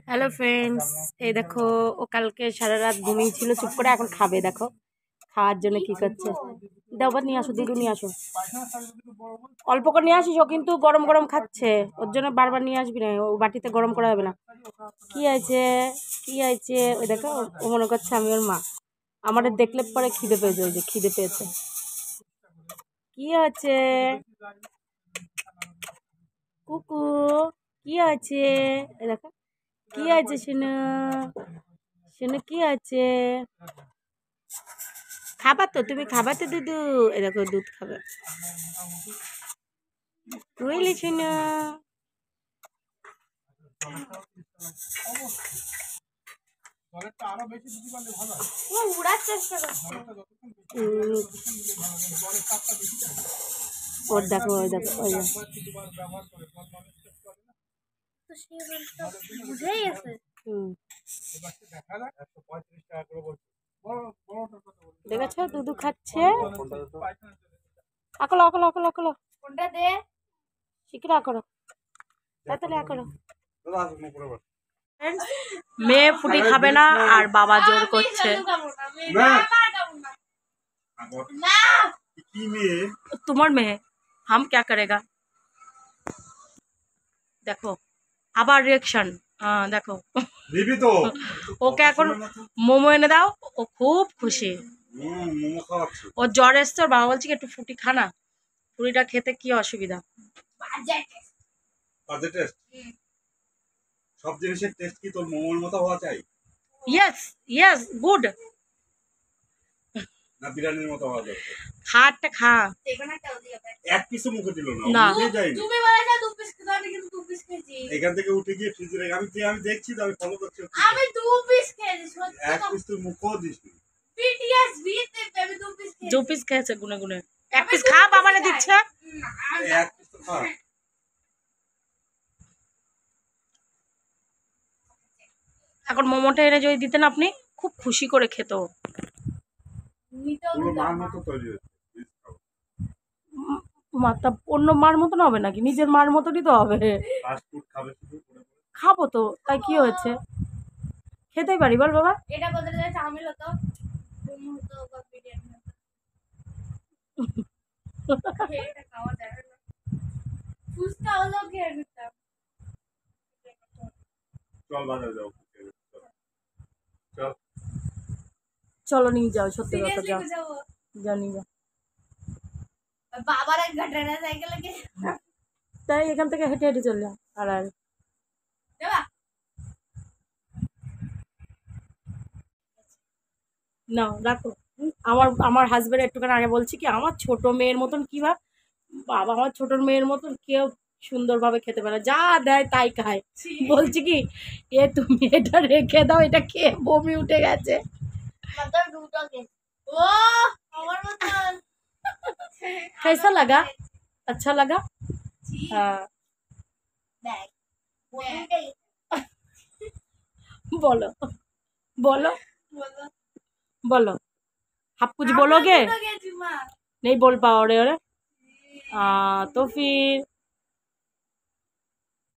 Hello friends, এই দেখো ও কালকে সারা রাত ঘুমিয়েছিল চুপ করে, এখন খাবে। দেখো খাওয়ার জন্য কি করছে। দাও বা নিয়ে আসো, দুধ নিয়ে আসো, অল্প করে নিয়ে আসিস। ও কিন্তু গরম গরম খাচ্ছে, ওর জন্য বারবার নিয়ে আসবি না, ও বাটিতে গরম করা হবে না। কি আছে কি আছে ওই দেখো, ও মনে করছে আমি ওর মা। আমাদের দেখলে পরে খিদে পেয়েছে, ওই যে খিদে পেয়েছে। কি আছে কুকু, কি আছে দেখো, কি আছে শুনে শুনে, কি আছে খাবা তো, তুমি খাবা তো দুধু। এ দেখো দুধ খাবে, বুঝলি শুনে। উড়ার চেষ্টা করছে। ওর দেখো, ওই দেখো, ওই দেখো, বুঝেই গেছে। দেখেছো দুধু খাচ্ছে। আকলো আকলো আকলো আকলো, কোনটা দে, শিখরে আকলো, তাড়াতাড়ি আকলো। মেয়ে ফুটি খাবে না আর বাবা জোর করছে। তোমার মেয়ে, হাম ক্যা করেগা। দেখো আবার রিয়াকশন, দেখো ওকে এখন মোমো এনে দাও, ও খুব খুশি। ও জ্বর এসছে, ওর বাবা বলছে কি একটু ফুটি খানা, ফুটিটা খেতে কি অসুবিধা। সব জিনিসের টেস্ট কি তোর মোমোর মতো হওয়া চাই? Yes yes, good. না বিরিয়ানির মতো হওয়া দরকার? খাটটা খা, এক পিসও মুখে দিল না, না তুমি বলেছো 2 পিস খেতে, আমি কিন্তু 2 পিস খেয়েছি। এখান থেকে উঠে গিয়ে ফ্রিজে রেখে আমি দেখছি তো, আমি ফলো করছি। আমি 2 পিস খেয়েছি সত্যি। এক পিস তুই মুখও দিসনি। বিটিএস ভিতে আমি 2 পিস খেয়েছি। 2 পিস খেয়েছে গুনে গুনে। এক পিস খা, বাবারে দিচ্ছে। এক পিস তো খা। এখন মোমোটা এনে যদি দিতেন আপনি, খুব খুশি করে খেত। মার মতো তৈরি হয়েছে। মাটা অন্য মার মতন হবে নাকি, নিজের মার মতনই তো হবে। খাবো তো, তাই কি হয়েছে, খেতেই পারি, বল বাবা। এটা বদলে চাউমিন হতো, মোমো হতো বা বিরিয়ানি হতো। এটা খাওয়া যাবে না, ফুচকা হলো খেয়ে নিতাম। চল বাজারে যাও, চল চলো নিয়ে যাও, সত্যি কথা, যাও যাও নিয়ে যাও। বাবার এক ঘটনা সাইকেলে কে, তাই এখান থেকে হেঁটে হেঁটে চলে যাও। আর আর দেবা নাও রাখো। আমার হাজবেন্ড একটুখানি আগে বলছি কি, আমার ছোট মেয়ের মতন কি ভাব, বাবা আমার ছোট মেয়ের মতন কেউ সুন্দরভাবে খেতে পারে, যা দেয় তাই খায়। বলছি কি, এ তুমি এটা রেখে দাও, এটা খেয়ে বমি উঠে গেছে। मतलब दूधो के ओ और मतलब कैसा लगा, अच्छा लगा? हाँ बैग बोलो बोलो बोलो बोलो, आप कुछ बोलोगे? नहीं बोल पाओ रहे हो रे। तो फिर